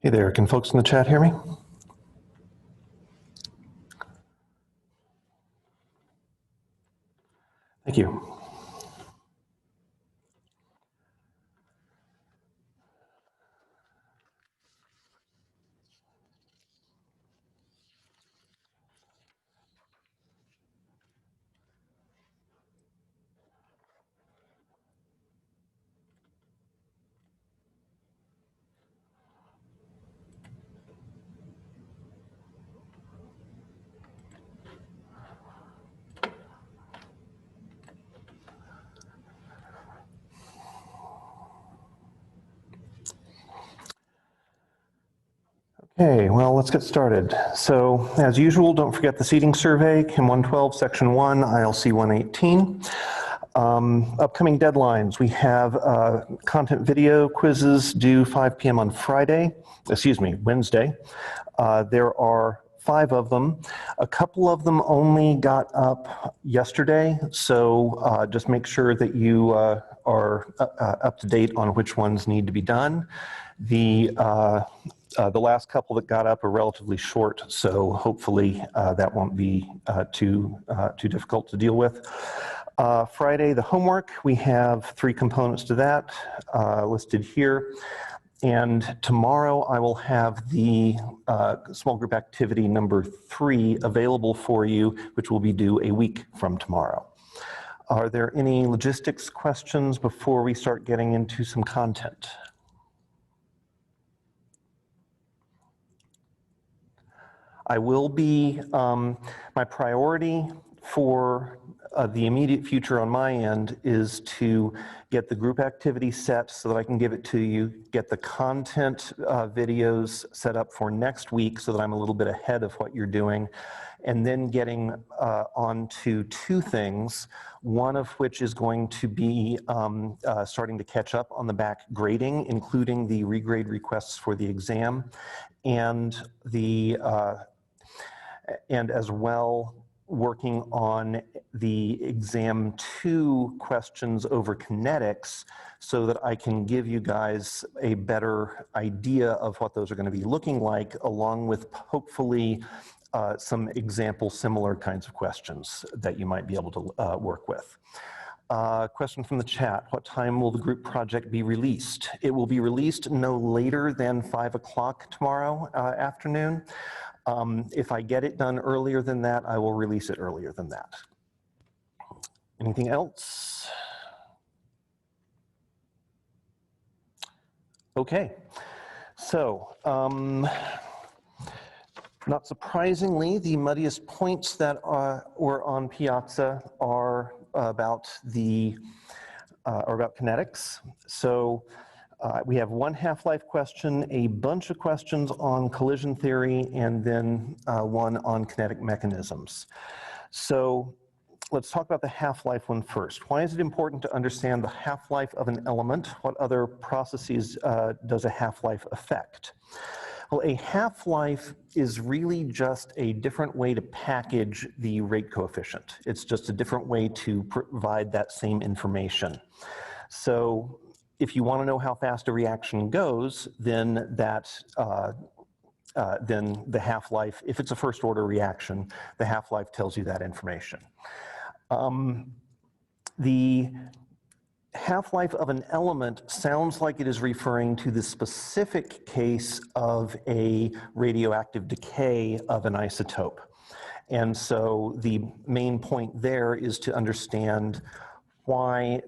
Hey there, can folks in the chat hear me? Thank you. Okay, well, let's get started. So, as usual, don't forget the seating survey, Chem 112, Section 1, ILC 118. Upcoming deadlines, we have content video quizzes due 5 p.m. on Wednesday. There are 5 of them. A couple of them only got up yesterday, so just make sure that you are up to date on which ones need to be done. The last couple that got up are relatively short, so hopefully that won't be too difficult to deal with. Friday, the homework, we have 3 components to that listed here. And tomorrow I will have the small group activity number 3 available for you, which will be due a week from tomorrow. Are there any logistics questions before we start getting into some content? I will be, my priority for the immediate future on my end is to get the group activity set so that I can give it to you, get the content videos set up for next week so that I'm a little bit ahead of what you're doing, and then getting on to 2 things, one of which is going to be starting to catch up on the back grading, including the regrade requests for the exam, and as well working on the exam 2 questions over kinetics so that I can give you guys a better idea of what those are going to be looking like, along with hopefully some example similar kinds of questions that you might be able to work with. Question from the chat: what time will the group project be released? It will be released no later than 5 o'clock tomorrow afternoon. If I get it done earlier than that, I will release it earlier than that. Anything else? Okay, so not surprisingly, the muddiest points that were on Piazza are about kinetics. So we have 1 half-life question, a bunch of questions on collision theory, and then 1 on kinetic mechanisms. So let's talk about the half-life one first. Why is it important to understand the half-life of an element? What other processes does a half-life affect? Well, a half-life is really just a different way to package the rate coefficient. It's just a different way to provide that same information. So if you want to know how fast a reaction goes, then then the half-life, if it's a first-order reaction, the half-life tells you that information. The half-life of an element sounds like it is referring to the specific case of a radioactive decay of an isotope. And so the main point there is to understand why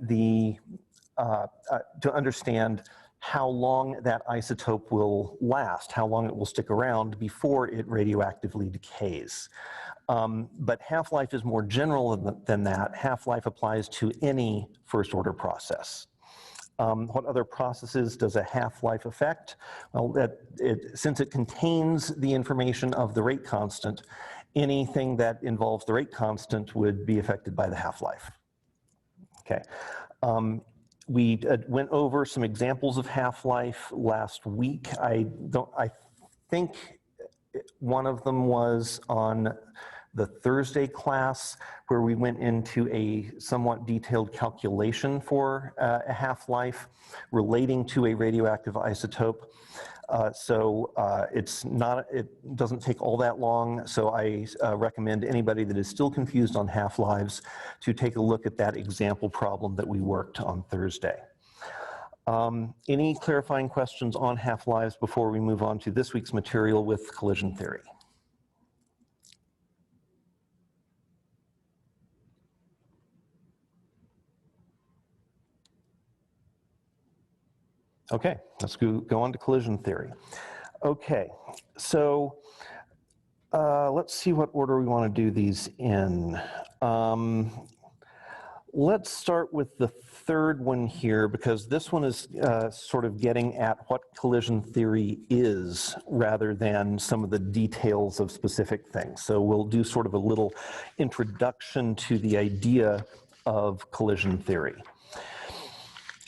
to understand how long that isotope will last, how long it will stick around before it radioactively decays. But half-life is more general than that. Half-life applies to any first-order process. What other processes does a half-life affect? Well, since it contains the information of the rate constant, anything that involves the rate constant would be affected by the half-life. Okay. We went over some examples of half-life last week. I think one of them was on the Thursday class, where we went into a somewhat detailed calculation for a half-life relating to a radioactive isotope. It doesn't take all that long, so I recommend anybody that is still confused on half-lives to take a look at that example problem that we worked on Thursday. Any clarifying questions on half-lives before we move on to this week's material with collision theory? Okay, let's go on to collision theory. Okay, so let's see what order we want to do these in. Let's start with the third one here, because this one is sort of getting at what collision theory is rather than some of the details of specific things. So we'll do sort of a little introduction to the idea of collision theory.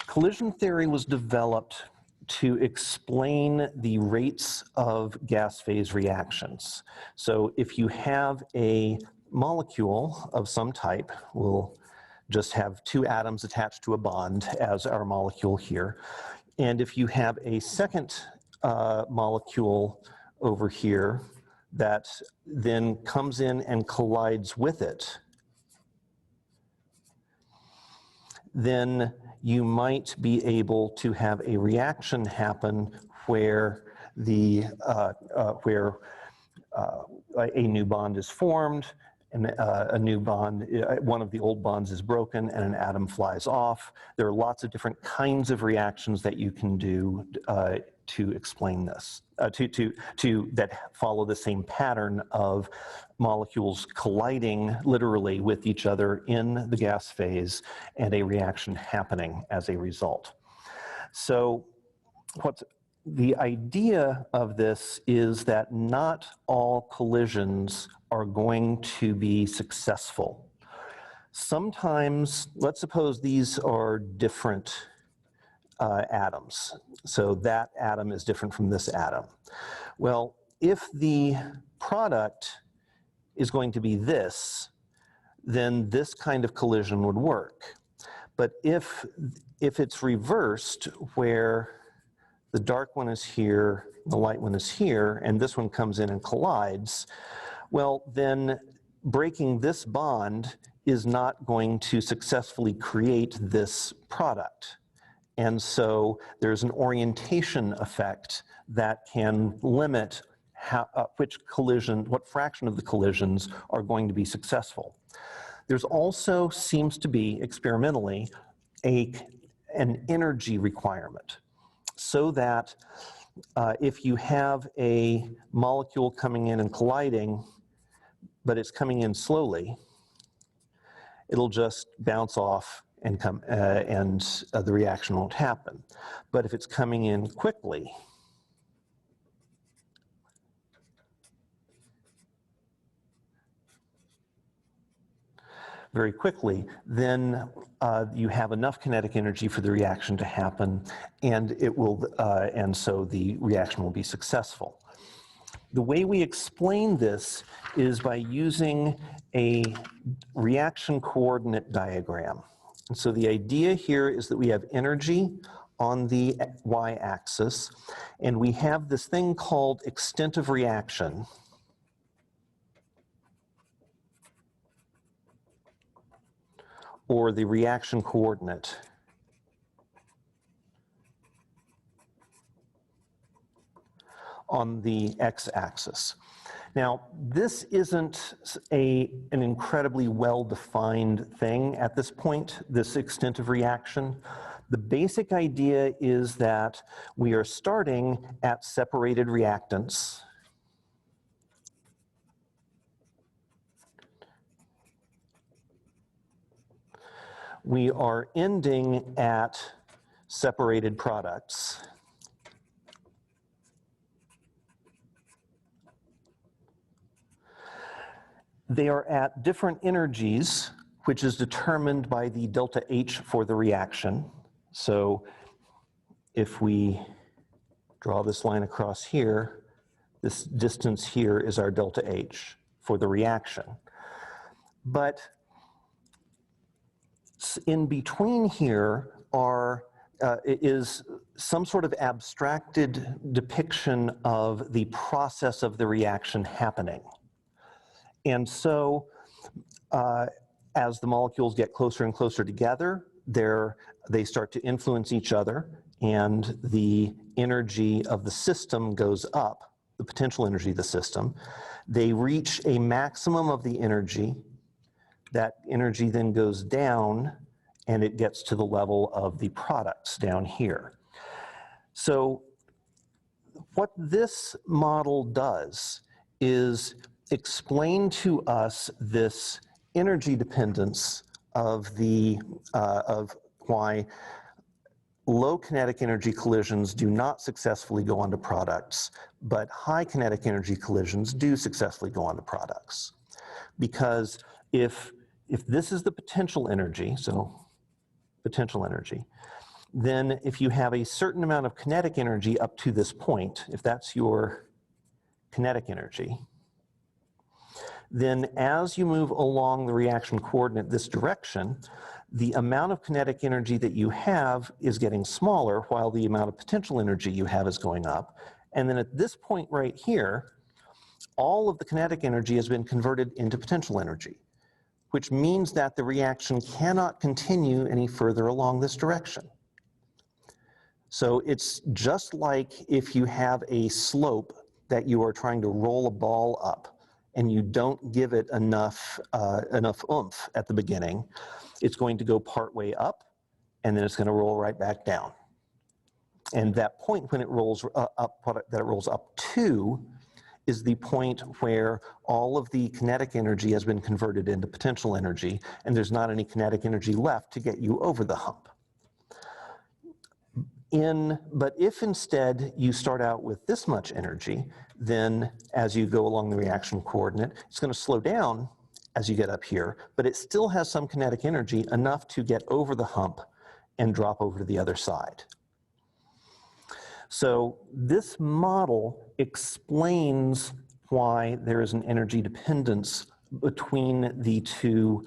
Collision theory was developed to explain the rates of gas phase reactions. So if you have a molecule of some type, we'll just have two atoms attached to a bond as our molecule here. And if you have a second molecule over here that then comes in and collides with it, then you might be able to have a reaction happen where a new bond is formed, and a new bond, one of the old bonds is broken and an atom flies off. There are lots of different kinds of reactions that you can do to explain this, that follow the same pattern of molecules colliding literally with each other in the gas phase and a reaction happening as a result. So what's the idea of this is that not all collisions are going to be successful. Sometimes, let's suppose these are different atoms. So that atom is different from this atom. Well, if the product is going to be this, then this kind of collision would work. But if it's reversed, where the dark one is here, the light one is here, and this one comes in and collides, well, then breaking this bond is not going to successfully create this product. And so there's an orientation effect that can limit what fraction of the collisions are going to be successful. There's also seems to be, experimentally, an energy requirement, so that if you have a molecule coming in and colliding, but it's coming in slowly, it'll just bounce off and the reaction won't happen. But if it's coming in quickly, very quickly, then you have enough kinetic energy for the reaction to happen, and so the reaction will be successful. The way we explain this is by using a reaction coordinate diagram. And so the idea here is that we have energy on the y-axis, and we have this thing called extent of reaction. Or the reaction coordinate. On the x-axis. Now, this isn't an incredibly well-defined thing at this point, this extent of reaction. The basic idea is that we are starting at separated reactants. We are ending at separated products. They are at different energies, which is determined by the delta H for the reaction. So if we draw this line across here, this distance here is our delta H for the reaction. But in between here are is some sort of abstracted depiction of the process of the reaction happening. And so as the molecules get closer and closer together, they start to influence each other, and the energy of the system goes up, the potential energy of the system. They reach a maximum of the energy. That energy then goes down, and it gets to the level of the products down here. So what this model does is explain to us this energy dependence of why low kinetic energy collisions do not successfully go onto products, but high kinetic energy collisions do successfully go onto products. Because if this is the potential energy, so potential energy, then if you have a certain amount of kinetic energy up to this point, if that's your kinetic energy, then as you move along the reaction coordinate this direction, the amount of kinetic energy that you have is getting smaller while the amount of potential energy you have is going up. And then at this point right here, all of the kinetic energy has been converted into potential energy, which means that the reaction cannot continue any further along this direction. So it's just like if you have a slope that you are trying to roll a ball up and you don't give it enough oomph at the beginning, it's going to go part way up and then it's going to roll right back down. And that point when it rolls up, that it rolls up to, is the point where all of the kinetic energy has been converted into potential energy, and there's not any kinetic energy left to get you over the hump. But if instead you start out with this much energy, then as you go along the reaction coordinate, it's going to slow down as you get up here, but it still has some kinetic energy, enough to get over the hump and drop over to the other side. So this model explains why there is an energy dependence between the two,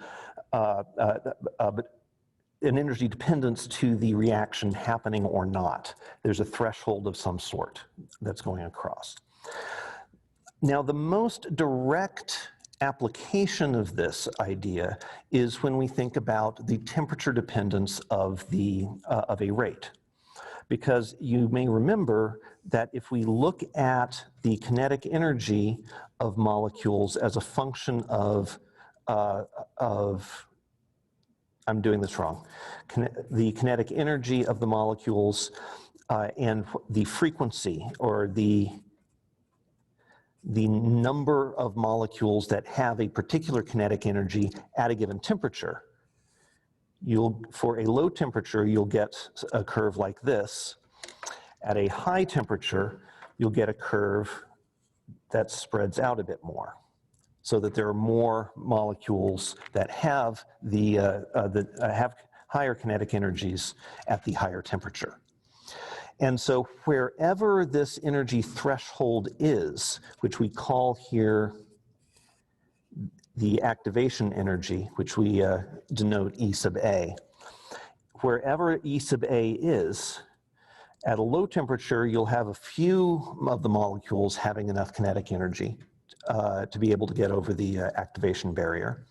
an energy dependence to the reaction happening or not. There's a threshold of some sort that's going across. Now, the most direct application of this idea is when we think about the temperature dependence of a rate. Because you may remember that if we look at the kinetic energy of molecules as a function of I'm doing this wrong, the kinetic energy of the molecules and the frequency, or the number of molecules that have a particular kinetic energy at a given temperature, for a low temperature, you'll get a curve like this. At a high temperature, you'll get a curve that spreads out a bit more, so that there are more molecules that have have higher kinetic energies at the higher temperature. And so wherever this energy threshold is, which we call here the activation energy, which we denote E sub A, wherever E sub A is, at a low temperature, you'll have a few of the molecules having enough kinetic energy to be able to get over the activation barrier.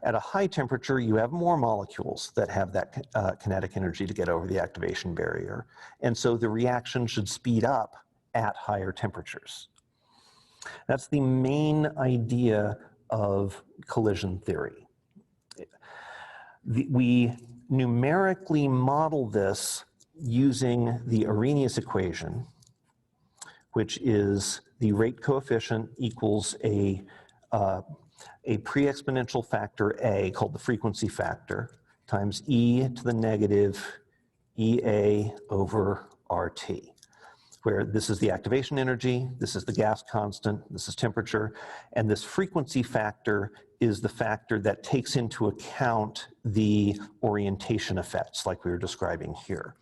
At a high temperature, you have more molecules that have that kinetic energy to get over the activation barrier. And so the reaction should speed up at higher temperatures. That's the main idea of collision theory. We numerically model this using the Arrhenius equation, which is the rate coefficient equals a pre-exponential factor A, called the frequency factor, times e to the negative EA over RT, where this is the activation energy, this is the gas constant, this is temperature, and this frequency factor is the factor that takes into account the orientation effects like we were describing here.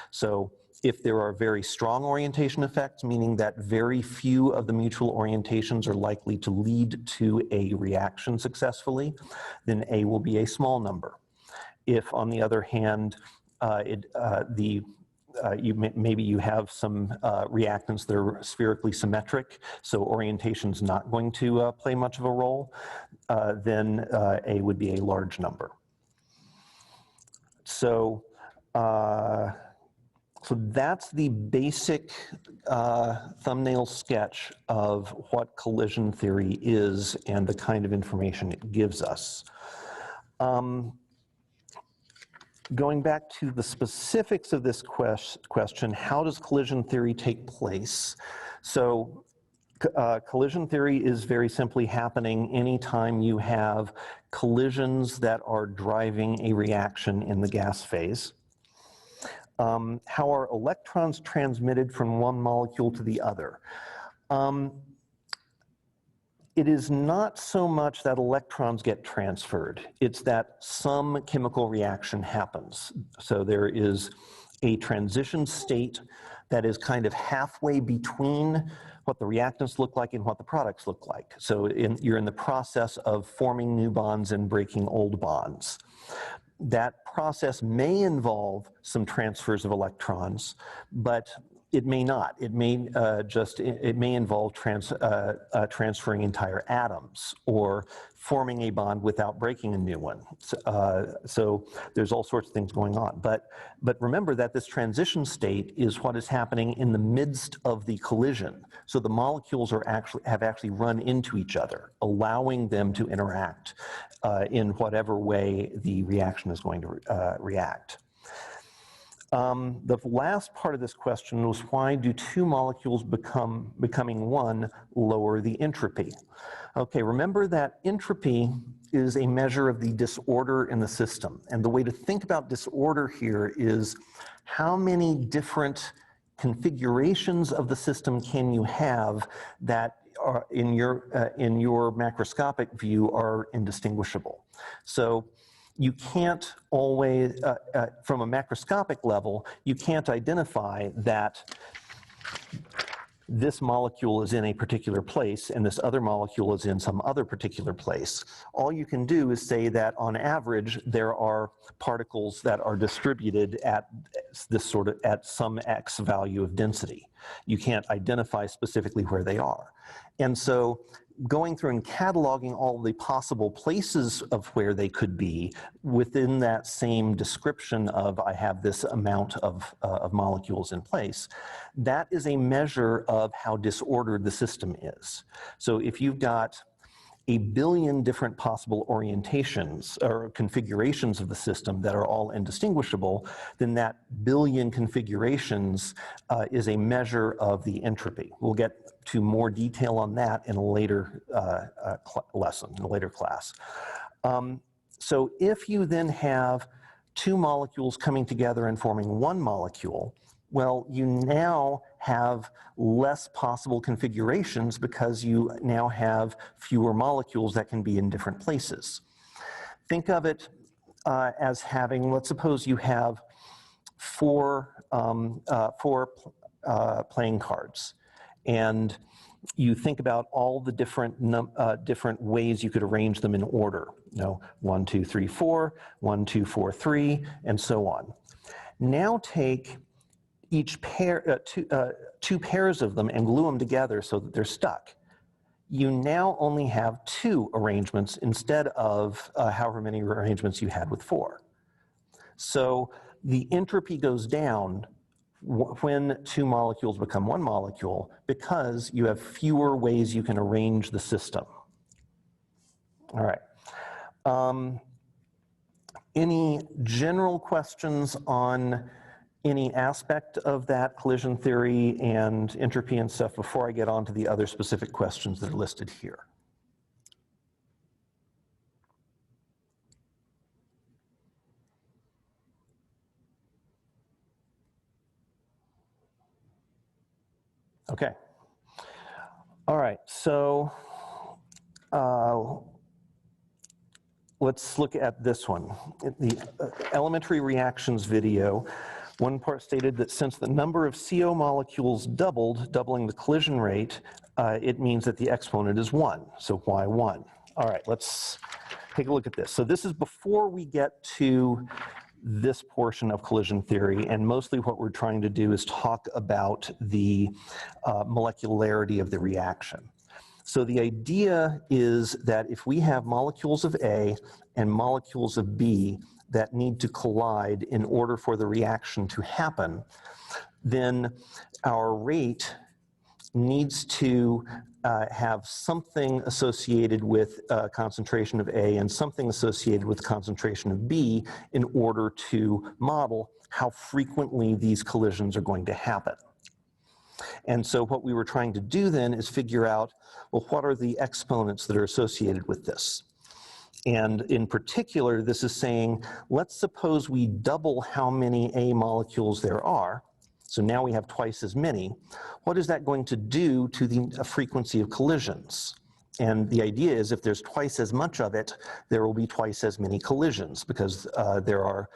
So if there are very strong orientation effects, meaning that very few of the mutual orientations are likely to lead to a reaction successfully, then A will be a small number. If, on the other hand, the maybe you have some reactants that are spherically symmetric, so orientation's not going to play much of a role, then A would be a large number. So, so that's the basic thumbnail sketch of what collision theory is and the kind of information it gives us. Going back to the specifics of this question, how does collision theory take place? So collision theory is very simply happening anytime you have collisions that are driving a reaction in the gas phase. How are electrons transmitted from one molecule to the other? It is not so much that electrons get transferred, it's that some chemical reaction happens. So there is a transition state that is kind of halfway between what the reactants look like and what the products look like. So you're in the process of forming new bonds and breaking old bonds. That process may involve some transfers of electrons, but it may not. It may it may involve transferring entire atoms or forming a bond without breaking a new one. So there's all sorts of things going on. But remember that this transition state is what is happening in the midst of the collision. So the molecules have actually run into each other, allowing them to interact in whatever way the reaction is going to react. The last part of this question was, why do two molecules becoming one lower the entropy? Okay, remember that entropy is a measure of the disorder in the system. And the way to think about disorder here is how many different configurations of the system can you have that are in your macroscopic view are indistinguishable. So you can't always, from a macroscopic level, you can't identify that this molecule is in a particular place and this other molecule is in some other particular place. All you can do is say that on average there are particles that are distributed at this at some x value of density. You can't identify specifically where they are. And so going through and cataloging all the possible places of where they could be within that same description of I have this amount of molecules in place, that is a measure of how disordered the system is. So if you've got a billion different possible orientations or configurations of the system that are all indistinguishable, then that billion configurations is a measure of the entropy. We'll get to more detail on that in a later lesson, in a later class. So if you then have two molecules coming together and forming one molecule, well, you now have less possible configurations because you now have fewer molecules that can be in different places. Think of it as having, let's suppose you have four playing cards, and you think about all the different ways you could arrange them in order. 1, 2, 3, 4, 1, 2, 4, 3, and so on. Now take each pair, two pairs of them and glue them together so that they're stuck. You now only have 2 arrangements instead of however many arrangements you had with 4. So the entropy goes down when 2 molecules become 1 molecule because you have fewer ways you can arrange the system. All right. Any general questions on any aspect of that collision theory and entropy and stuff before I get on to the other specific questions that are listed here? Okay. All right, so let's look at this one. The elementary reactions video, one part stated that since the number of CO molecules doubled, doubling the collision rate, it means that the exponent is 1. So why 1? All right, let's take a look at this. So this is before we get to this portion of collision theory, and mostly what we're trying to do is talk about the molecularity of the reaction. So the idea is that if we have molecules of A and molecules of B that need to collide in order for the reaction to happen, then our rate needs to have something associated with concentration of A and something associated with concentration of B in order to model how frequently these collisions are going to happen. And so what we were trying to do then is figure out, well, what are the exponents that are associated with this? And in particular, this is saying, let's suppose we double how many A molecules there are. So now we have twice as many. What is that going to do to the frequency of collisions? And the idea is if there's twice as much of it, there will be twice as many collisions because there are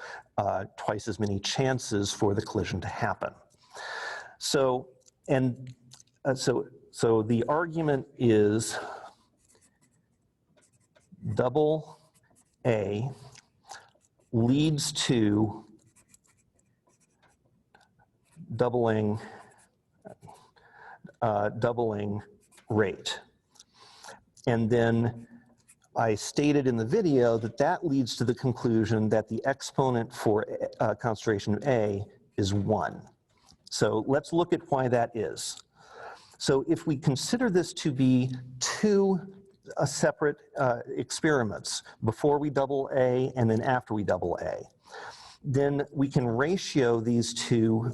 twice as many chances for the collision to happen. So the argument is double A leads to doubling rate. And then I stated in the video that that leads to the conclusion that the exponent for concentration of A is 1. So let's look at why that is. So if we consider this to be two separate experiments, before we double A and then after we double A, then we can ratio these two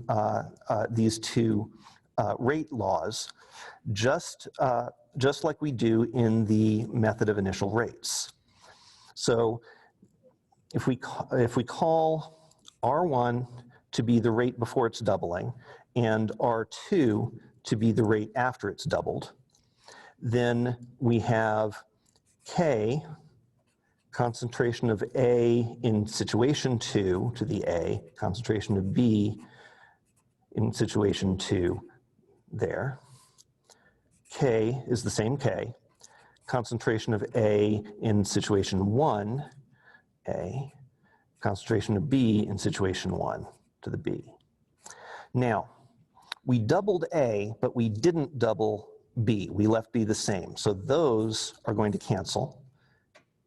rate laws just like we do in the method of initial rates. So if we call R1 to be the rate before it's doubling and R2 to be the rate after it's doubled, then we have K, concentration of A in situation 2 to the A, concentration of B in situation 2 there. K is the same K. Concentration of A in situation 1, A. Concentration of B in situation 1 to the B. Now, we doubled A, but we didn't double B. We left B the same. So those are going to cancel.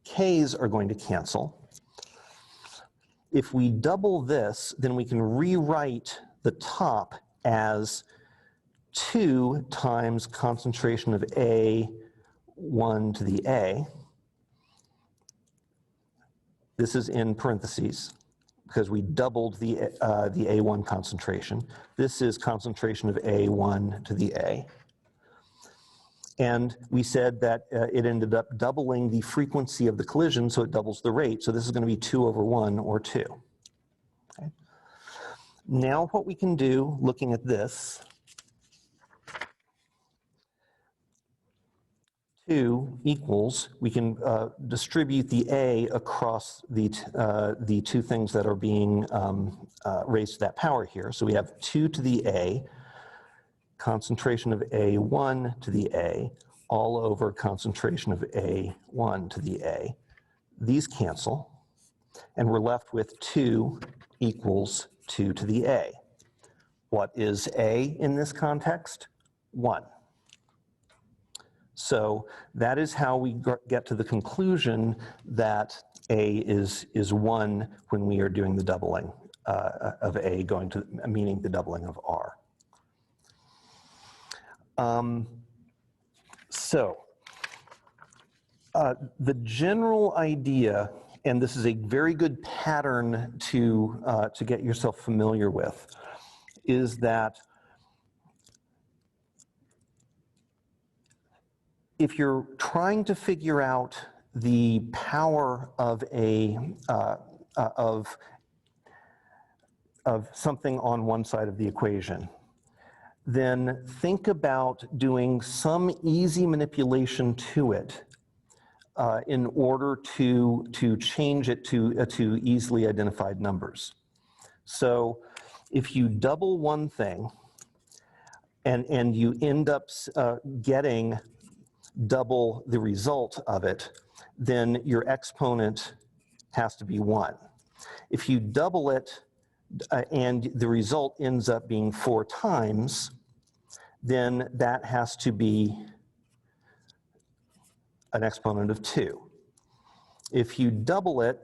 K's are going to cancel. If we double this, then we can rewrite the top as 2 times concentration of A1 to the A. This is in parentheses because we doubled the A1 concentration. This is concentration of A1 to the A. And we said that it ended up doubling the frequency of the collision, so it doubles the rate. So this is going to be 2 over 1, or 2. Okay. Now what we can do, looking at this, 2 equals, we can distribute the A across the two things that are being raised to that power here. So we have 2 to the A, concentration of A1 to the A, all over concentration of A1 to the A. These cancel, and we're left with 2 equals 2 to the A. What is A in this context? 1. So that is how we get to the conclusion that A is 1 when we are doing the doubling of A, going to meaning the doubling of R. The general idea, and this is a very good pattern to get yourself familiar with, is that if you're trying to figure out the power of of something on one side of the equation, then think about doing some easy manipulation to it in order to change it to easily identified numbers. So if you double one thing and you end up getting double the result of it, then your exponent has to be 1. If you double it and the result ends up being 4 times, then that has to be an exponent of 2. If you double it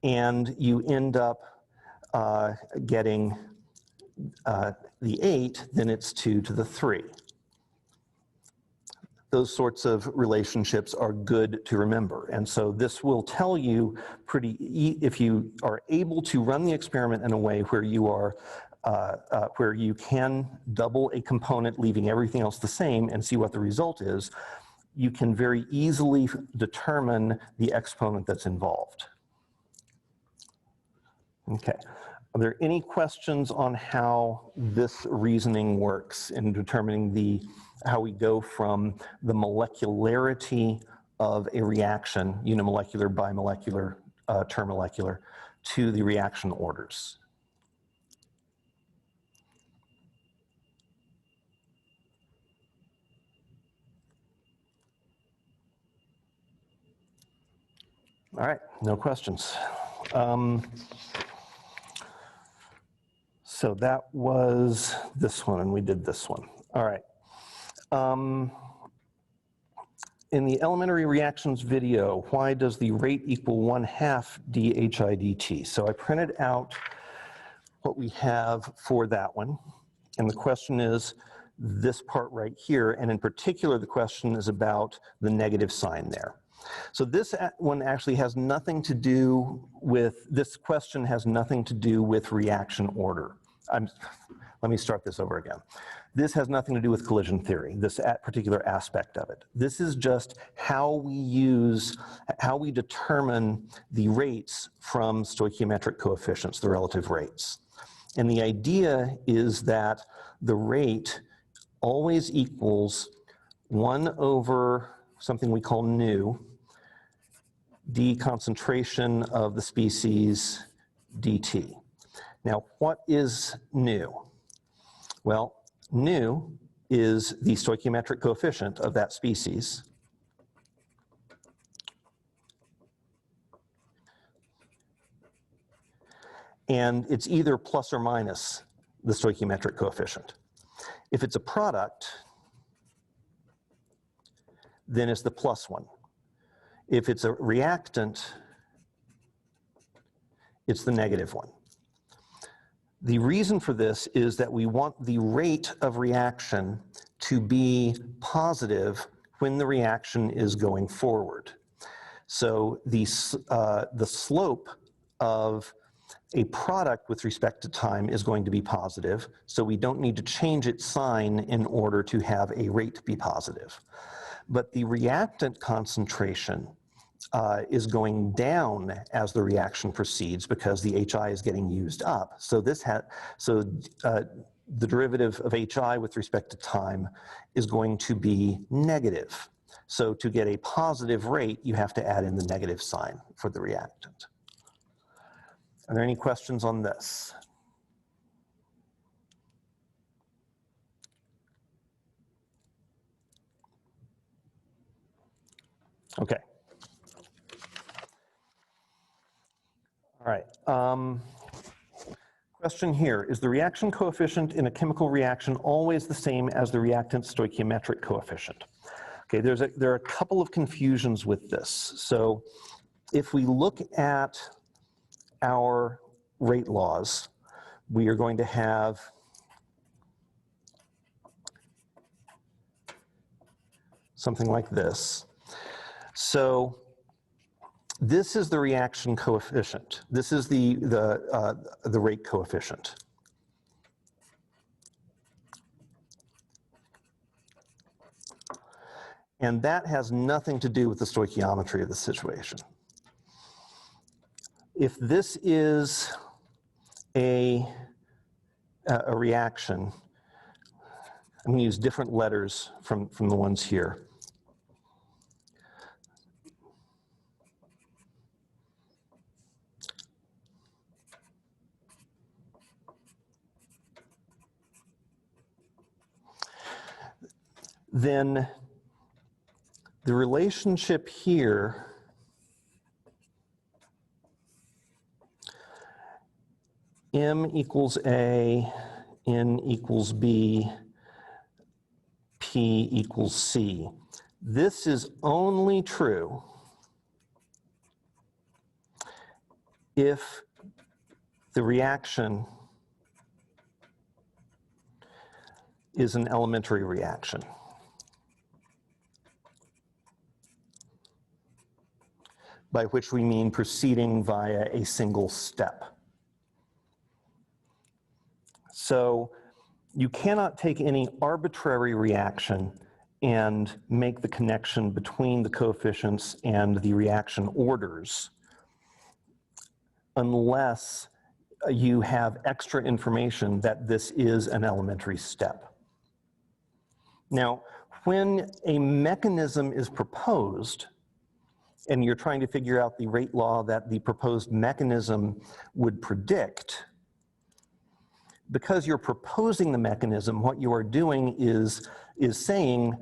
and you end up getting the 8, then it's 2 to the 3. Those sorts of relationships are good to remember. And so this will tell you if you are able to run the experiment in a way where you are where you can double a component, leaving everything else the same, and see what the result is, you can very easily determine the exponent that's involved. Okay. Are there any questions on how this reasoning works in determining how we go from the molecularity of a reaction, unimolecular, bimolecular, termolecular, to the reaction orders? All right, no questions. So that was this one, and we did this one. All right. In the elementary reactions video, why does the rate equal 1/2 dHI dt? So I printed out what we have for that one. And the question is this part right here. And in particular, the question is about the negative sign there. So this one actually has nothing to do with, this question has nothing to do with reaction order. Let me start this over again. This has nothing to do with collision theory, this particular aspect of it. This is just how we determine the rates from stoichiometric coefficients, the relative rates. And the idea is that the rate always equals 1 over something we call nu, d concentration of the species dt. Now, what is nu? Well, nu is the stoichiometric coefficient of that species. And it's either plus or minus the stoichiometric coefficient. If it's a product, then it's the plus one. If it's a reactant, it's the negative one. The reason for this is that we want the rate of reaction to be positive when the reaction is going forward. So the slope of a product with respect to time is going to be positive, so we don't need to change its sign in order to have a rate be positive. But the reactant concentration is going down as the reaction proceeds because the HI is getting used up. So the derivative of HI with respect to time is going to be negative. So to get a positive rate, you have to add in the negative sign for the reactant. Are there any questions on this? Okay. All right. Question here, is the reaction coefficient in a chemical reaction always the same as the reactant stoichiometric coefficient? Okay, there are a couple of confusions with this. So if we look at our rate laws, we are going to have something like this. So this is the reaction coefficient. This is the rate coefficient. And that has nothing to do with the stoichiometry of the situation. If this is a reaction, I'm going to use different letters from the ones here. Then the relationship here M equals A, N equals B, P equals C. This is only true if the reaction is an elementary reaction. By which we mean proceeding via a single step. So you cannot take any arbitrary reaction and make the connection between the coefficients and the reaction orders unless you have extra information that this is an elementary step. Now, when a mechanism is proposed, and you're trying to figure out the rate law that the proposed mechanism would predict, because you're proposing the mechanism, what you are doing is saying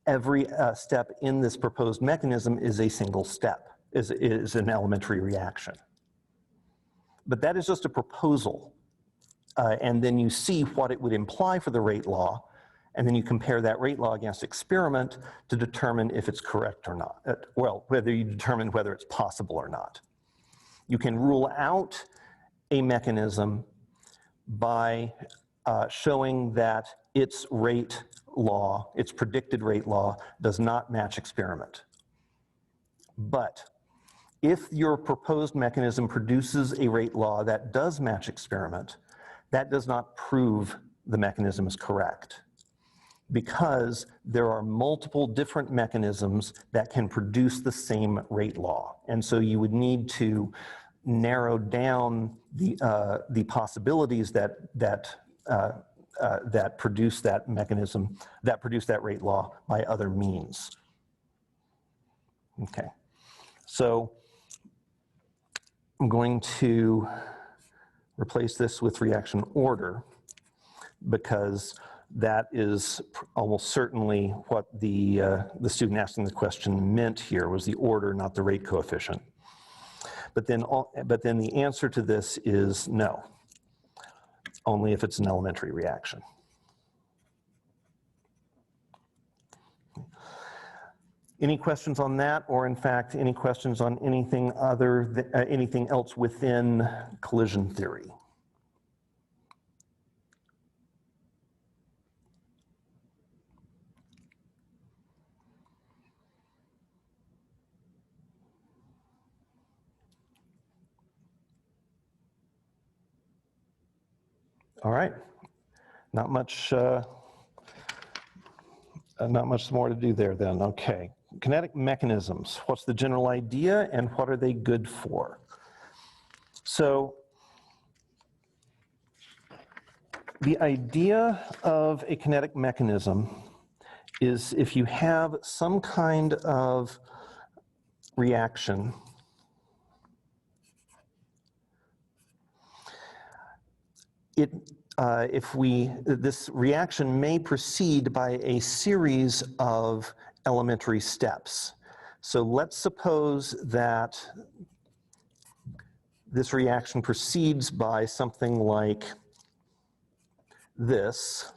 every step in this proposed mechanism is a single step, is an elementary reaction. But that is just a proposal. And then you see what it would imply for the rate law, and then you compare that rate law against experiment to determine if it's correct or not. Well, whether you determine whether it's possible or not. You can rule out a mechanism by showing that its rate law, its predicted rate law, does not match experiment. But if your proposed mechanism produces a rate law that does match experiment, that does not prove the mechanism is correct, because there are multiple different mechanisms that can produce the same rate law. And so you would need to narrow down the possibilities that produce that mechanism, that produce that rate law by other means. Okay, so I'm going to replace this with reaction order, because that is almost certainly what the student asking the question meant here, was the order, not the rate coefficient. But then the answer to this is no, only if it's an elementary reaction. Any questions on that, or in fact, any questions on anything anything else within collision theory? All right, not much more to do there then. Okay, kinetic mechanisms. What's the general idea and what are they good for? So the idea of a kinetic mechanism is if you have some kind of reaction this reaction may proceed by a series of elementary steps. So let's suppose that this reaction proceeds by something like this.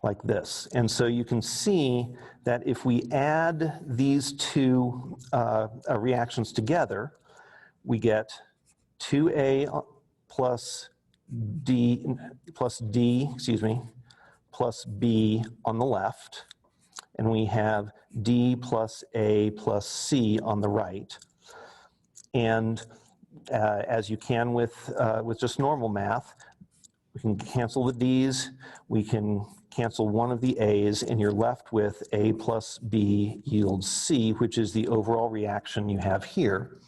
Like this. And so you can see that if we add these two reactions together, we get 2A plus D, plus B on the left, and we have D plus A plus C on the right. And as you can with just normal math, we can cancel the D's, we can cancel one of the A's, and you're left with A plus B yields C, which is the overall reaction you have here.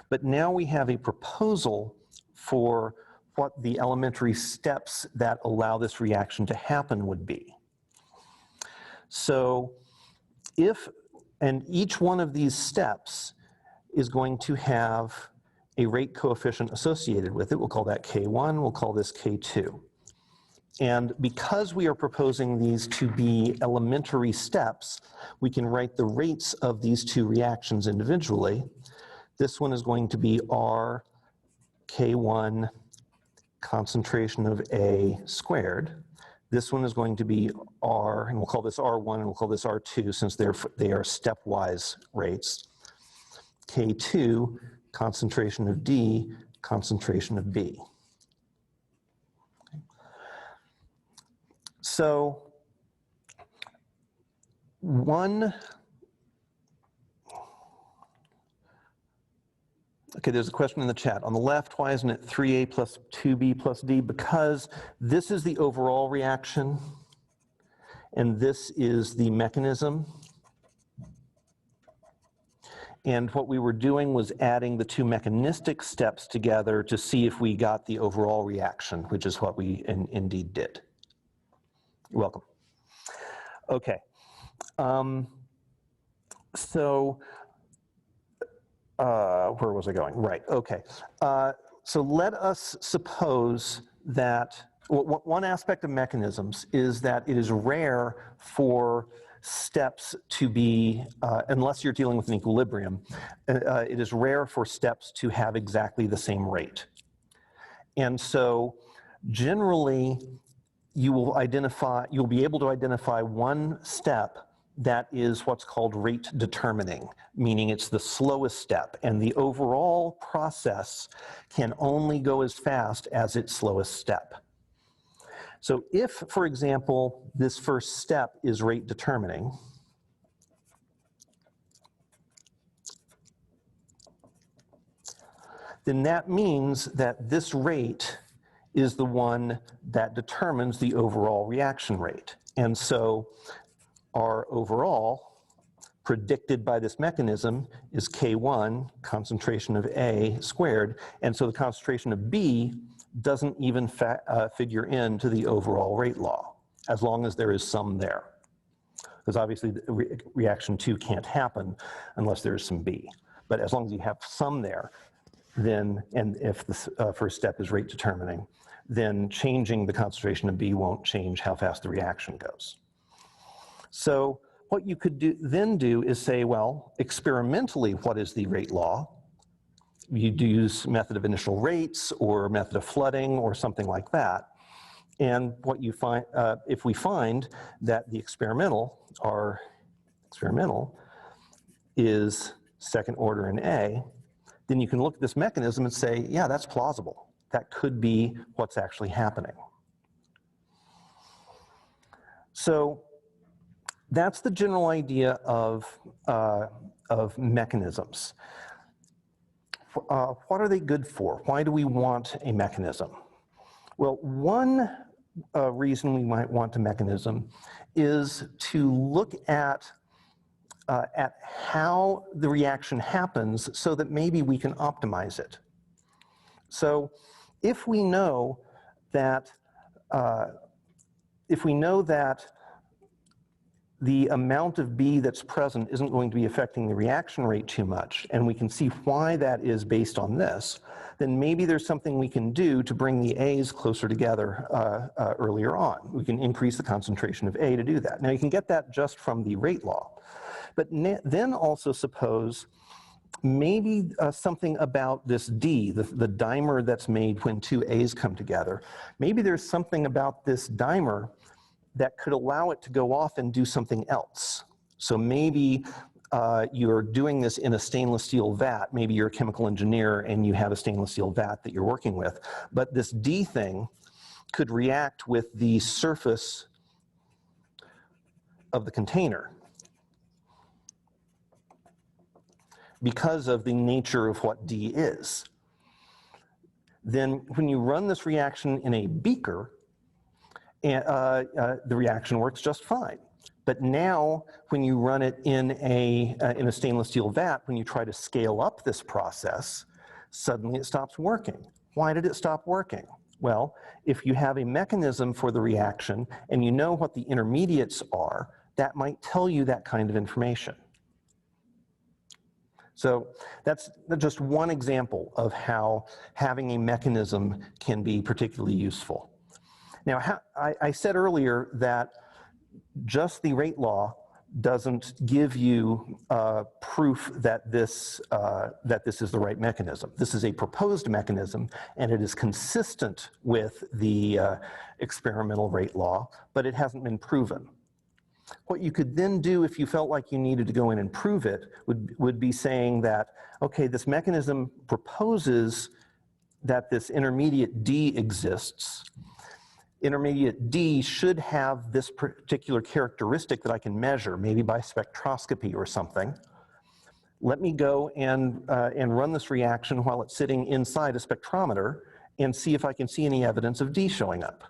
But now we have a proposal for what the elementary steps that allow this reaction to happen would be. So and each one of these steps is going to have a rate coefficient associated with it. We'll call that K1, we'll call this K2. And because we are proposing these to be elementary steps, we can write the rates of these two reactions individually. This one is going to be R K1 concentration of A squared. This one is going to be R, and we'll call this R1 and we'll call this R2 since they are stepwise rates. K2 concentration of D, concentration of B. So okay, there's a question in the chat. On the left, why isn't it 3A plus 2B plus D? Because this is the overall reaction, and this is the mechanism. And what we were doing was adding the two mechanistic steps together to see if we got the overall reaction, which is what we indeed did. You're welcome. Okay. Where was I going? Right, okay. So let us suppose that one aspect of mechanisms is that it is rare for steps to be, unless you're dealing with an equilibrium, it is rare for steps to have exactly the same rate. And so generally, you'll be able to identify one step that is what's called rate determining, meaning it's the slowest step, and the overall process can only go as fast as its slowest step. So if, for example, this first step is rate determining, then that means that this rate is the one that determines the overall reaction rate. And so our overall, predicted by this mechanism, is K1, concentration of A squared, and so the concentration of B doesn't even figure into the overall rate law, as long as there is some there. Because obviously reaction 2 can't happen unless there's some B. But as long as you have some there, then, and if the first step is rate determining, then changing the concentration of B won't change how fast the reaction goes. So what you could then do is say, well, experimentally, what is the rate law? You use method of initial rates or method of flooding or something like that. And what you find, if we find that the experimental is second order in A, then you can look at this mechanism and say, yeah, that's plausible. That could be what's actually happening. So that's the general idea of mechanisms. What are they good for? Why do we want a mechanism? Well, one reason we might want a mechanism is to look at how the reaction happens so that maybe we can optimize it. So if we know that the amount of B that's present isn't going to be affecting the reaction rate too much, and we can see why that is based on this, then maybe there's something we can do to bring the A's closer together earlier on. We can increase the concentration of A to do that. Now you can get that just from the rate law. But then also suppose maybe something about this D, the dimer that's made when two A's come together. Maybe there's something about this dimer that could allow it to go off and do something else. So maybe you're doing this in a stainless steel vat. Maybe you're a chemical engineer and you have a stainless steel vat that you're working with. But this D thing could react with the surface of the container because of the nature of what D is. Then when you run this reaction in a beaker, the reaction works just fine. But now, when you run it in a stainless steel vat, when you try to scale up this process, suddenly it stops working. Why did it stop working? Well, if you have a mechanism for the reaction and you know what the intermediates are, that might tell you that kind of information. So that's just one example of how having a mechanism can be particularly useful. Now, I said earlier that just the rate law doesn't give you proof that this is the right mechanism. This is a proposed mechanism, and it is consistent with the experimental rate law, but it hasn't been proven. What you could then do if you felt like you needed to go in and prove it would be saying that, okay, this mechanism proposes that this intermediate D exists. Intermediate D should have this particular characteristic that I can measure, maybe by spectroscopy or something. Let me go and run this reaction while it's sitting inside a spectrometer and see if I can see any evidence of D showing up.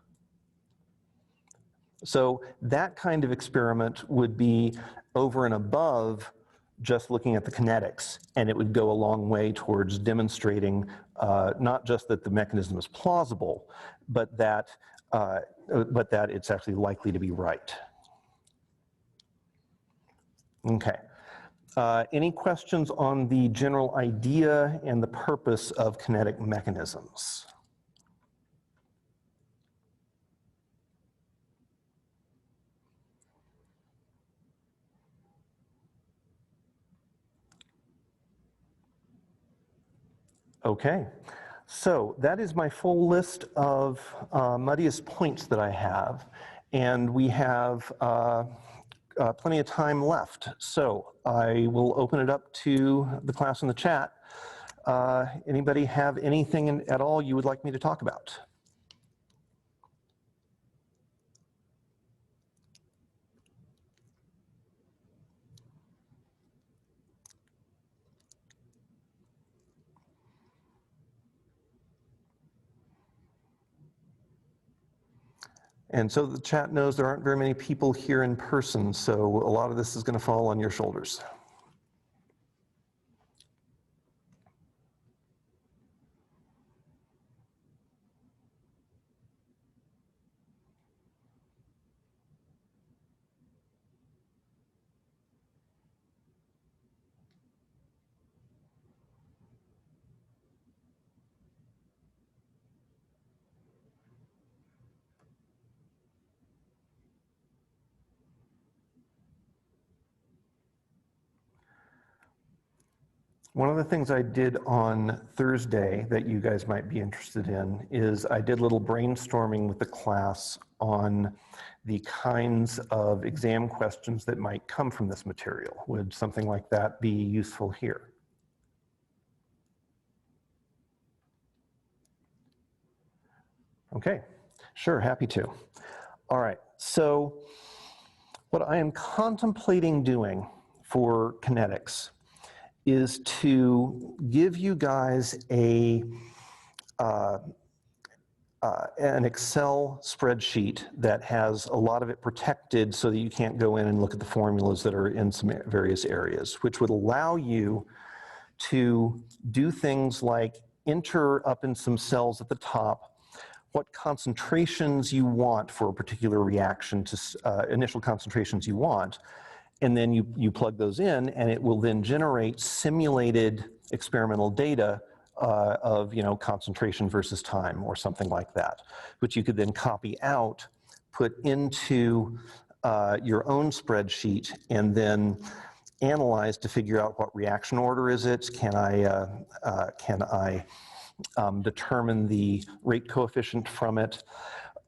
So that kind of experiment would be over and above just looking at the kinetics, and it would go a long way towards demonstrating not just that the mechanism is plausible, but that it's actually likely to be right. Okay. Any questions on the general idea and the purpose of kinetic mechanisms? Okay, so that is my full list of muddiest points that I have, and we have plenty of time left. So I will open it up to the class in the chat. Anybody have anything at all you would like me to talk about? And so the chat knows there aren't very many people here in person, so a lot of this is going to fall on your shoulders. One of the things I did on Thursday that you guys might be interested in is I did a little brainstorming with the class on the kinds of exam questions that might come from this material. Would something like that be useful here? Okay, sure, happy to. All right, so what I am contemplating doing for kinetics is to give you guys an Excel spreadsheet that has a lot of it protected so that you can't go in and look at the formulas that are in some various areas, which would allow you to do things like enter up in some cells at the top what concentrations you want for a particular reaction to initial concentrations you want, and then you plug those in, and it will then generate simulated experimental data of concentration versus time or something like that, which you could then copy out, put into your own spreadsheet, and then analyze to figure out what reaction order is it. Can I determine the rate coefficient from it?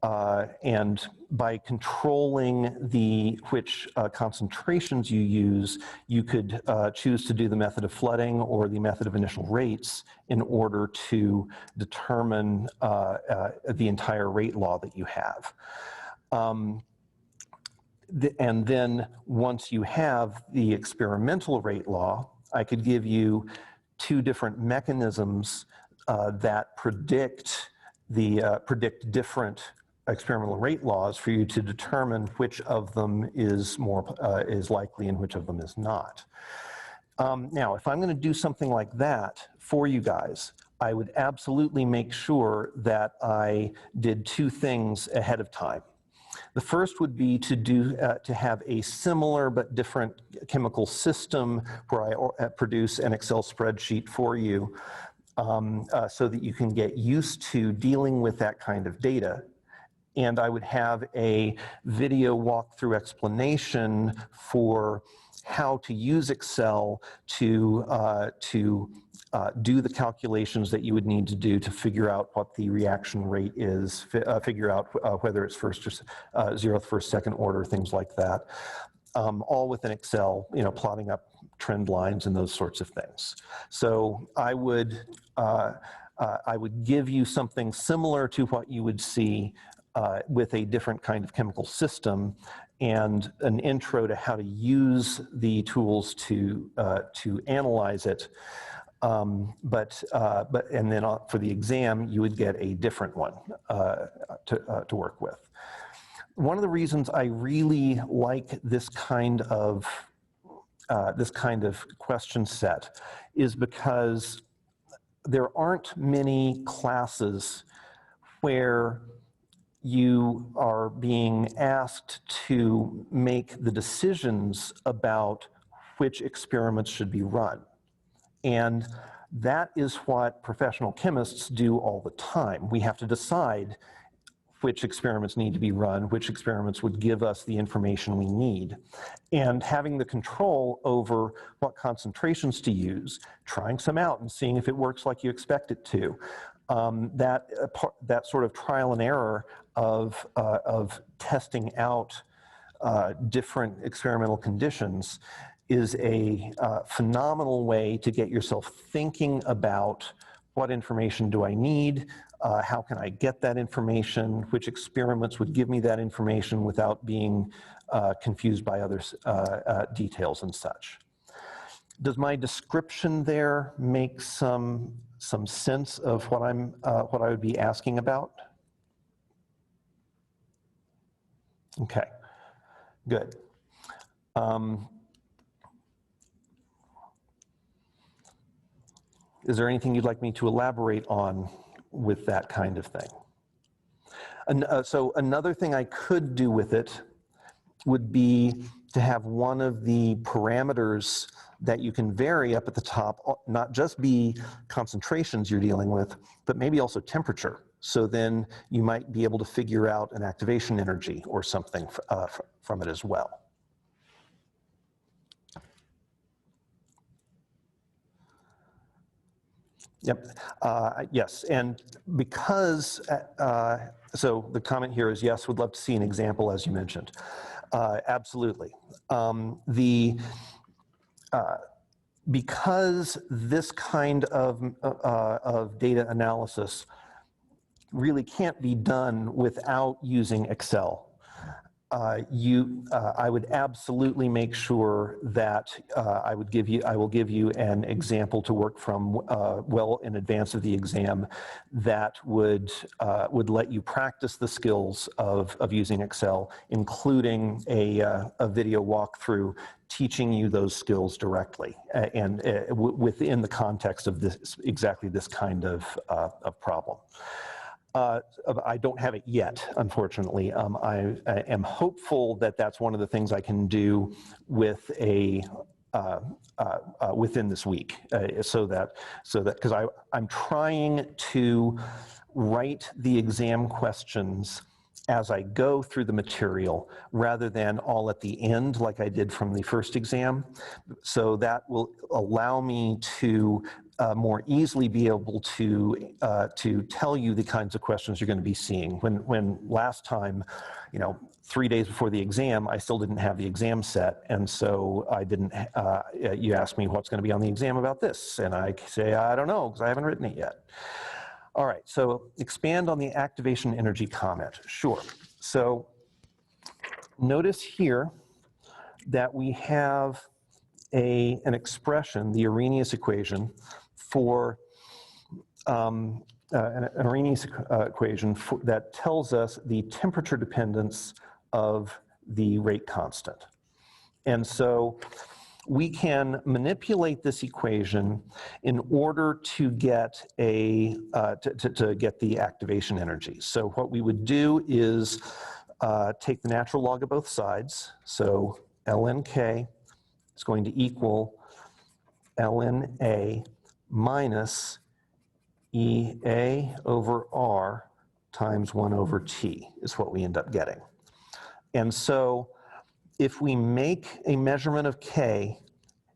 And by controlling which concentrations you use, you could choose to do the method of flooding or the method of initial rates in order to determine the entire rate law that you have. And then once you have the experimental rate law, I could give you two different mechanisms that predict different experimental rate laws for you to determine which of them is likely and which of them is not. Now, if I'm going to do something like that for you guys, I would absolutely make sure that I did two things ahead of time. The first would be to have a similar but different chemical system where I produce an Excel spreadsheet for you so that you can get used to dealing with that kind of data. and I would have a video walkthrough explanation for how to use Excel to do the calculations that you would need to do to figure out what the reaction rate is, figure out whether it's first or zeroth, first, second order, things like that. All within Excel, plotting up trend lines and those sorts of things. So I would give you something similar to what you would see with a different kind of chemical system, and an intro to how to use the tools to analyze it. But and then for the exam, you would get a different one to work with. One of the reasons I really like this kind of question set is because there aren't many classes where you are being asked to make the decisions about which experiments should be run. And that is what professional chemists do all the time. We have to decide which experiments need to be run, which experiments would give us the information we need. And having the control over what concentrations to use, trying some out and seeing if it works like you expect it to, that sort of trial and error of testing out different experimental conditions is a phenomenal way to get yourself thinking about what information do I need, how can I get that information, which experiments would give me that information without being confused by other details and such. Does my description there make some sense of what I would be asking about? Okay, good. Is there anything you'd like me to elaborate on with that kind of thing? So another thing I could do with it would be to have one of the parameters that you can vary up at the top, not just be concentrations you're dealing with, but maybe also temperature. So then you might be able to figure out an activation energy or something from it as well. Yep, yes, and because, so the comment here is, yes, would love to see an example as you mentioned. Absolutely. Because this kind of data analysis really can't be done without using Excel, I would absolutely make sure that I will give you an example to work from well in advance of the exam that would let you practice the skills of using Excel, including a video walkthrough teaching you those skills directly and within the context of exactly this kind of problem. I don't have it yet, unfortunately. I am hopeful that that's one of the things I can do with within this week, so that because I'm trying to write the exam questions as I go through the material rather than all at the end like I did from the first exam. So that will allow me to more easily be able to tell you the kinds of questions you're going to be seeing. When last time, 3 days before the exam, I still didn't have the exam set, and so I didn't. You asked me what's going to be on the exam about this, and I say I don't know because I haven't written it yet. All right, so expand on the activation energy comment. Sure. So notice here that we have an expression, the Arrhenius equation, for an Arrhenius equation that tells us the temperature dependence of the rate constant. And so we can manipulate this equation in order to get to get the activation energy. So what we would do is take the natural log of both sides. So ln k is going to equal ln a minus EA over R times 1 over T is what we end up getting. And so if we make a measurement of K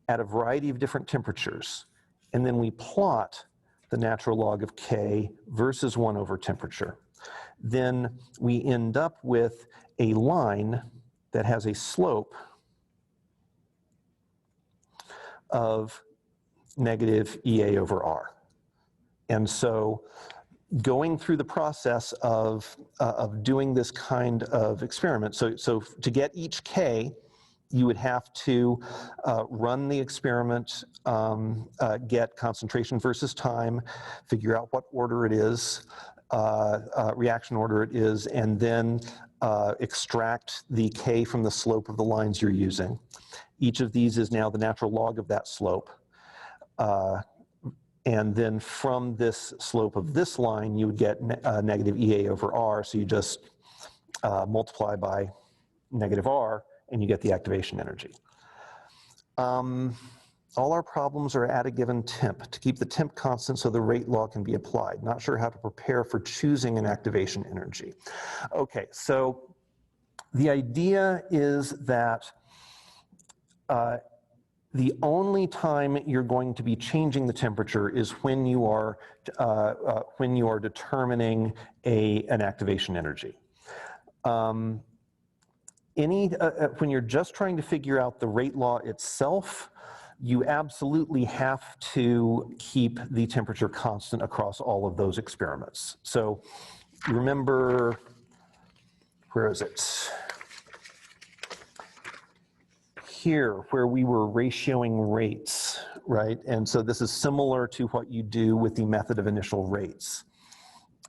at a variety of different temperatures, and then we plot the natural log of K versus 1 over temperature, then we end up with a line that has a slope of negative EA over R. And so going through the process of doing this kind of experiment, so to get each K, you would have to run the experiment, get concentration versus time, figure out what order it is, reaction order it is, and then extract the K from the slope of the lines you're using. Each of these is now the natural log of that slope. And then from this slope of this line, you would get negative EA over R, so you just multiply by negative R, and you get the activation energy. All our problems are at a given temp to keep the temp constant so the rate law can be applied. Not sure how to prepare for choosing an activation energy. Okay, so the idea is that the only time you're going to be changing the temperature is when you are determining an activation energy. When you're just trying to figure out the rate law itself, you absolutely have to keep the temperature constant across all of those experiments. So remember, where is it? Here, where we were ratioing rates, right? And so this is similar to what you do with the method of initial rates.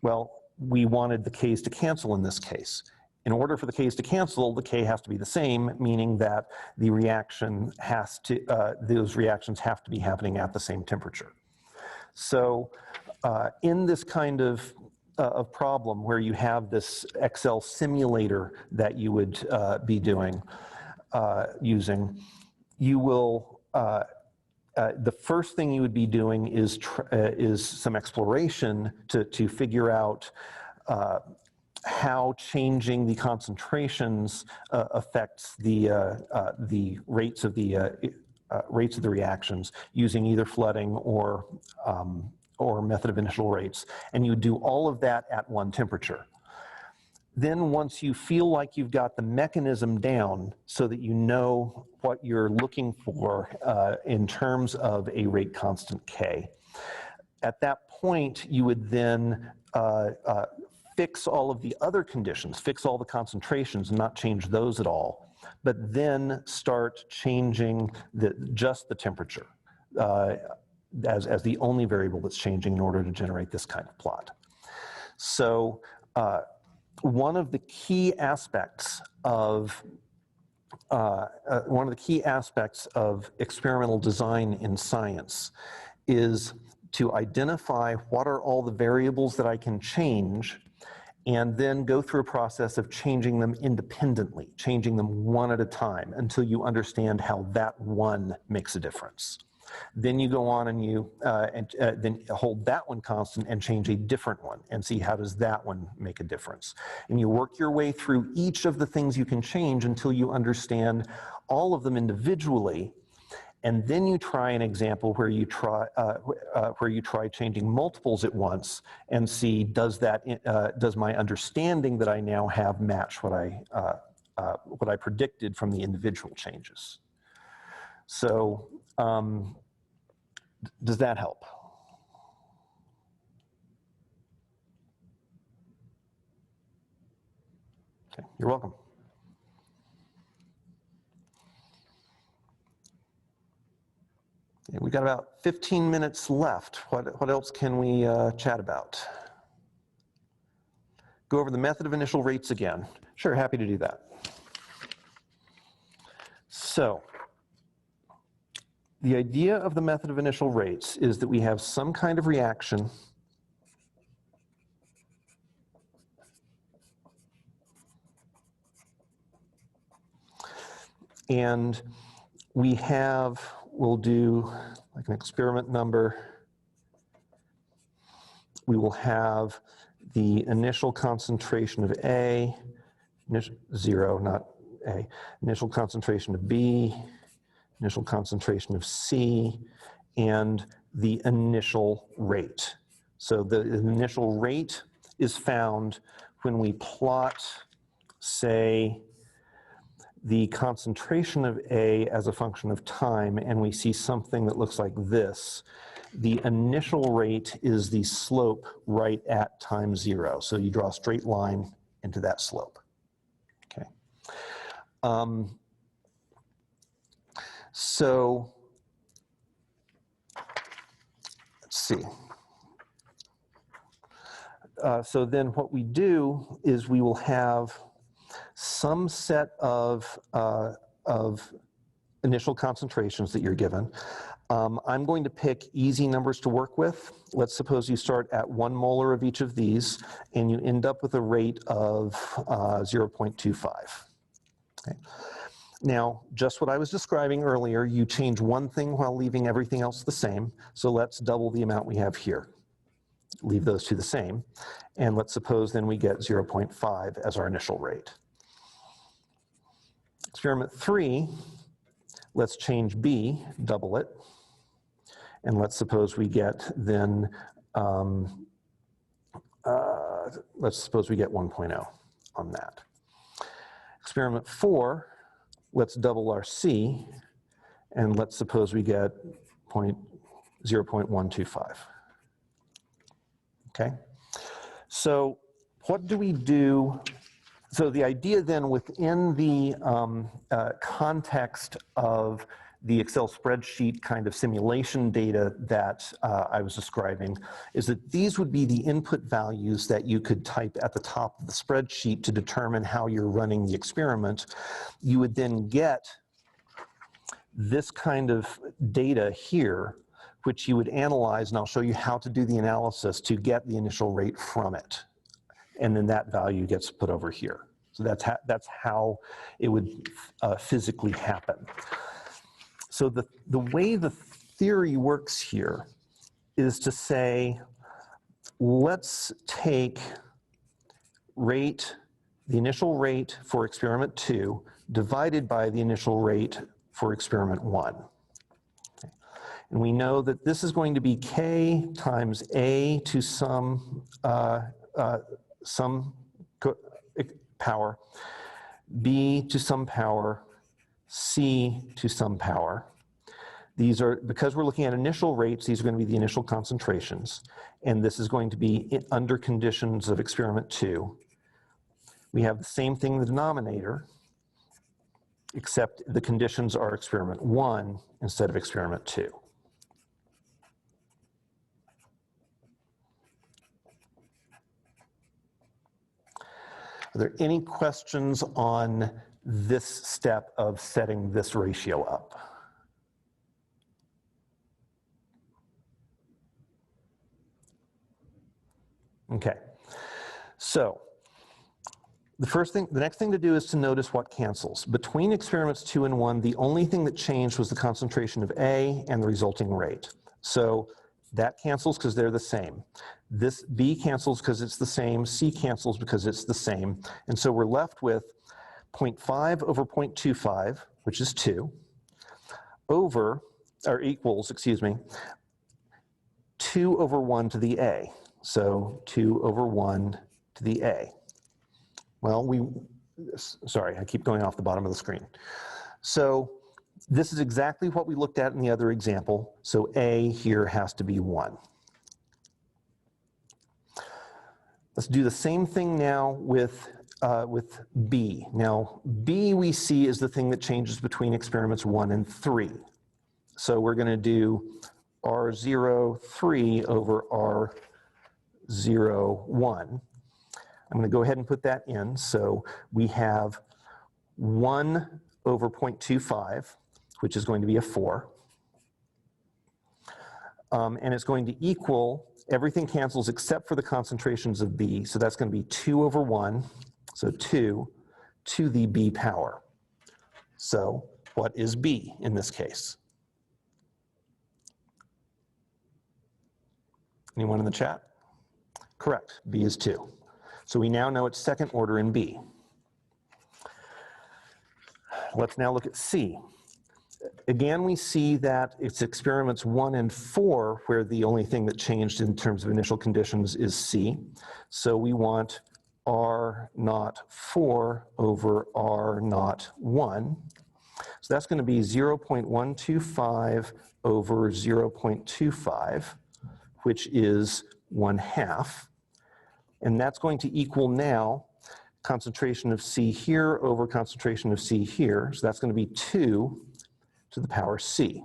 Well, we wanted the K's to cancel in this case. In order for the K's to cancel, the K has to be the same, meaning that the reaction has to, those reactions have to be happening at the same temperature. So in this kind of problem where you have this Excel simulator that you would be doing, using, you will, the first thing you would be doing is some exploration to figure out how changing the concentrations affects the rates of the reactions using either flooding or method of initial rates. And you would do all of that at one temperature. Then once you feel like you've got the mechanism down so that you know what you're looking for in terms of a rate constant K, at that point you would then fix all of the other conditions, fix all the concentrations and not change those at all, but then start changing just the temperature as the only variable that's changing in order to generate this kind of plot. So one of the key aspects of experimental design in science is to identify what are all the variables that I can change, and then go through a process of changing them independently, changing them one at a time until you understand how that one makes a difference. Then you go on and you then hold that one constant and change a different one and see how does that one make a difference. And you work your way through each of the things you can change until you understand all of them individually. And then you try an example where you try changing multiples at once and see does my understanding that I now have match what I predicted from the individual changes. So does that help? Okay, you're welcome. Okay, we got about 15 minutes left. What else can we chat about? Go over the method of initial rates again. Sure, happy to do that. So the idea of the method of initial rates is that we have some kind of reaction and we'll do like an experiment number. We will have the initial concentration of A, 0, not A, initial concentration of B, initial concentration of C, and the initial rate. So the initial rate is found when we plot, say, the concentration of A as a function of time, and we see something that looks like this. The initial rate is the slope right at time 0. So you draw a straight line into that slope. Okay. So let's see. So then what we do is we will have some set of initial concentrations that you're given. I'm going to pick easy numbers to work with. Let's suppose you start at 1 molar of each of these, and you end up with a rate of 0.25. Okay. Now, just what I was describing earlier, you change one thing while leaving everything else the same. So let's double the amount we have here. Leave those two the same. And let's suppose then we get 0.5 as our initial rate. Experiment 3, let's change B, double it. And let's suppose we get then, let's suppose we get 1.0 on that. Experiment 4, let's double our C, and let's suppose we get 0.125. Okay? So what do we do? So the idea then within the context of the Excel spreadsheet kind of simulation data that I was describing is that these would be the input values that you could type at the top of the spreadsheet to determine how you're running the experiment. You would then get this kind of data here, which you would analyze, and I'll show you how to do the analysis to get the initial rate from it. And then that value gets put over here. So that's how it would physically happen. So the way the theory works here is to say, let's take rate, the initial rate for experiment 2 divided by the initial rate for experiment 1. Okay. And we know that this is going to be K times A to some power, B to some power, C to some power. These are, because we're looking at initial rates, these are going to be the initial concentrations. And this is going to be under conditions of experiment 2. We have the same thing in the denominator, except the conditions are experiment 1 instead of experiment 2. Are there any questions on this step of setting this ratio up? Okay, so the next thing to do is to notice what cancels. Between experiments 2 and 1, the only thing that changed was the concentration of A and the resulting rate. So that cancels because they're the same. This B cancels because it's the same, C cancels because it's the same, and so we're left with 0.5 over 0.25, which is 2, over, or equals, excuse me, 2 over 1 to the A. So 2 over 1 to the A. Well, sorry, I keep going off the bottom of the screen. So this is exactly what we looked at in the other example. So A here has to be 1. Let's do the same thing now with B. Now, B we see is the thing that changes between experiments 1 and 3. So we're going to do R0, 3 over R0, 1. I'm going to go ahead and put that in. So we have 1 over 0.25, which is going to be a 4. And it's going to equal, everything cancels except for the concentrations of B. So that's going to be 2 over 1, so 2 to the B power. So what is B in this case? Anyone in the chat? Correct, B is 2. So we now know it's second order in B. Let's now look at C. Again, we see that it's experiments 1 and 4 where the only thing that changed in terms of initial conditions is C. So we want R naught 4 over R naught 1. So that's going to be 0.125 over 0.25, which is 1/2. And that's going to equal now concentration of C here over concentration of C here. So that's going to be 2 to the power C.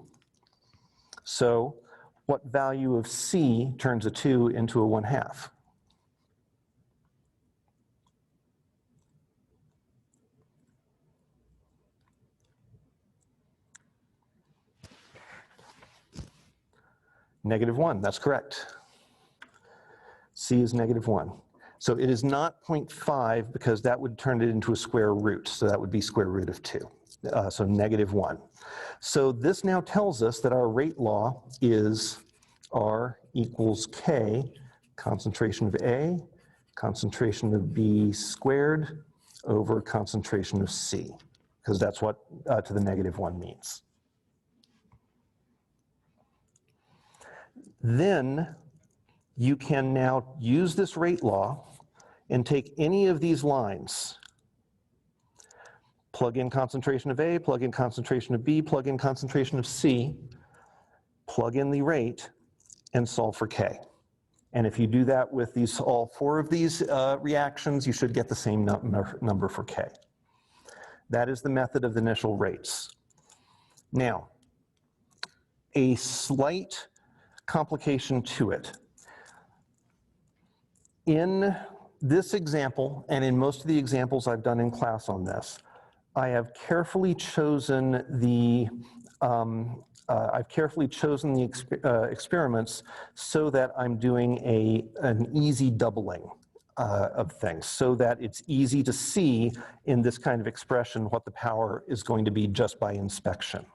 So what value of C turns a 2 into a 1/2? -1, that's correct. C is -1. So it is not 0.5 because that would turn it into a square root. So that would be square root of 2. So -1. So this now tells us that our rate law is R equals K, concentration of A, concentration of B squared over concentration of C, because that's what to the -1 means. Then you can now use this rate law and take any of these lines, plug in concentration of A, plug in concentration of B, plug in concentration of C, plug in the rate, and solve for K. And if you do that with all 4 of these reactions, you should get the same number for K. That is the method of the initial rates. Now, a slight complication to it. In this example, and in most of the examples I've done in class on this, I have carefully chosen the experiments so that I'm doing an easy doubling of things, so that it's easy to see in this kind of expression what the power is going to be just by inspection.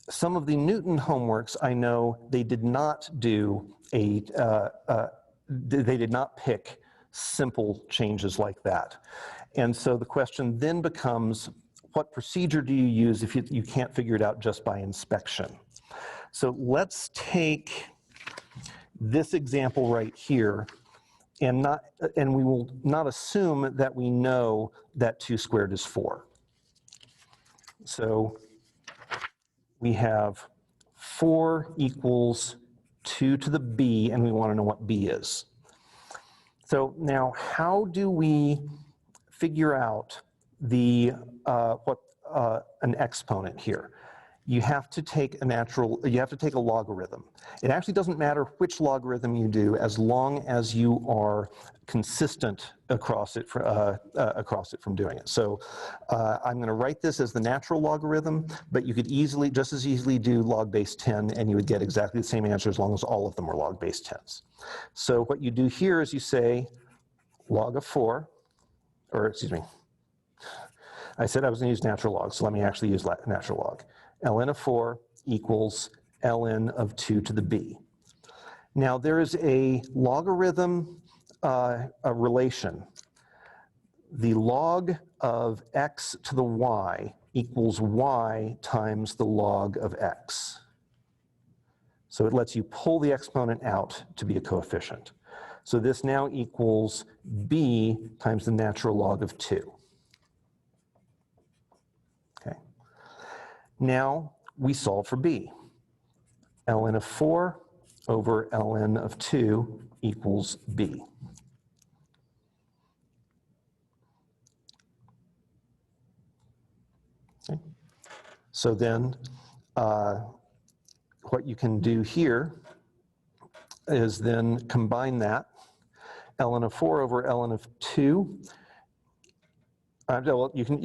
Some of the Newton homeworks, I know they did not do they did not pick simple changes like that. And so the question then becomes, what procedure do you use if you can't figure it out just by inspection? So let's take this example right here, and we will not assume that we know that 2 squared is 4. So we have 4 equals 2 to the B, and we want to know what B is. So now, how do we figure out an exponent here? You have to take a logarithm. It actually doesn't matter which logarithm you do, as long as you are consistent across it from doing it. So I'm going to write this as the natural logarithm, but you could just as easily do log base 10, and you would get exactly the same answer as long as all of them were log base 10s. So what you do here is you say log of 4, or excuse me, I said I was going to use natural log, so let me actually use natural log. ln of 4 equals ln of 2 to the b. Now there is a logarithm relation. The log of x to the y equals y times the log of x. So it lets you pull the exponent out to be a coefficient. So this now equals b times the natural log of 2. Okay. Now we solve for b. ln of 4 over ln of 2 equals b. Okay. So then what you can do here is then combine that. ln of 4 over ln of 2. Well, you can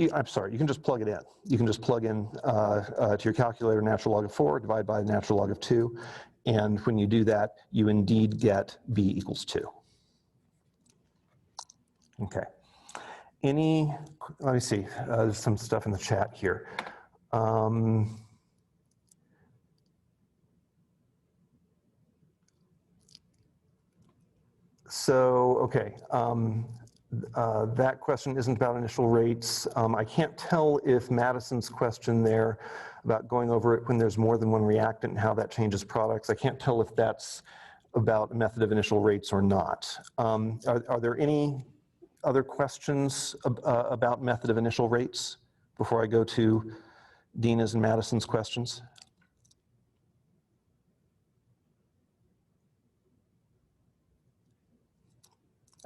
just plug it in. You can just plug in to your calculator natural log of 4, divide by the natural log of 2, and when you do that, you indeed get b equals 2. Okay. Let me see, there's some stuff in the chat here. So, okay, that question isn't about initial rates. I can't tell if Madison's question there about going over it when there's more than one reactant and how that changes products, I can't tell if that's about a method of initial rates or not. Are there any other questions about method of initial rates before I go to Dina's and Madison's questions?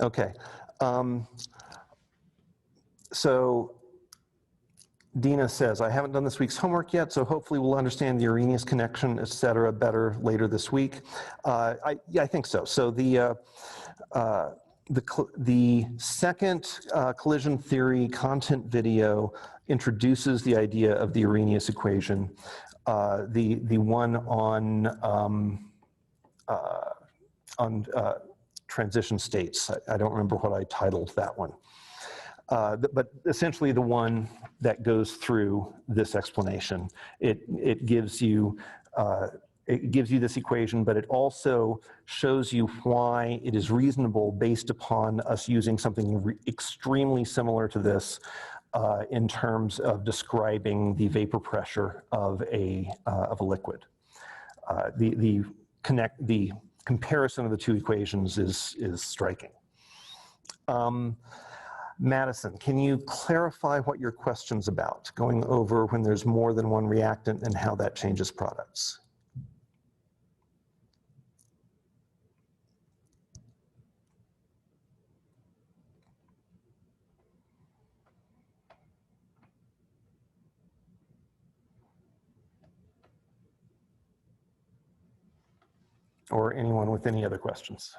Okay. So Dina says, I haven't done this week's homework yet, so hopefully we'll understand the Arrhenius connection, et cetera, better later this week. Yeah, I think so. So the second collision theory content video introduces the idea of the Arrhenius equation. The one on transition states. I don't remember what I titled that one. But essentially the one that goes through this explanation. It gives you this equation, but it also shows you why it is reasonable based upon us using something extremely similar to this in terms of describing the vapor pressure of a liquid. The comparison of the two equations is striking. Madison, can you clarify what your question's about, going over when there's more than one reactant and how that changes products? Or anyone with any other questions?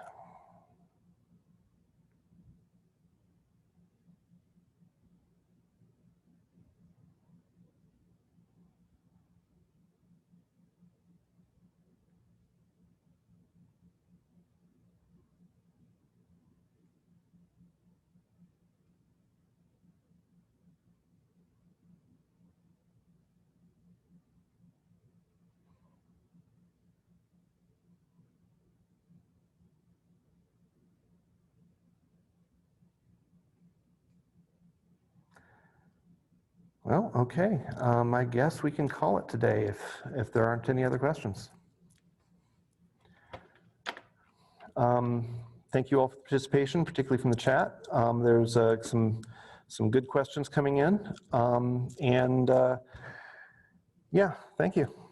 Well, okay. I guess we can call it today if there aren't any other questions. Thank you all for the participation, particularly from the chat. There's some good questions coming in. Yeah, thank you.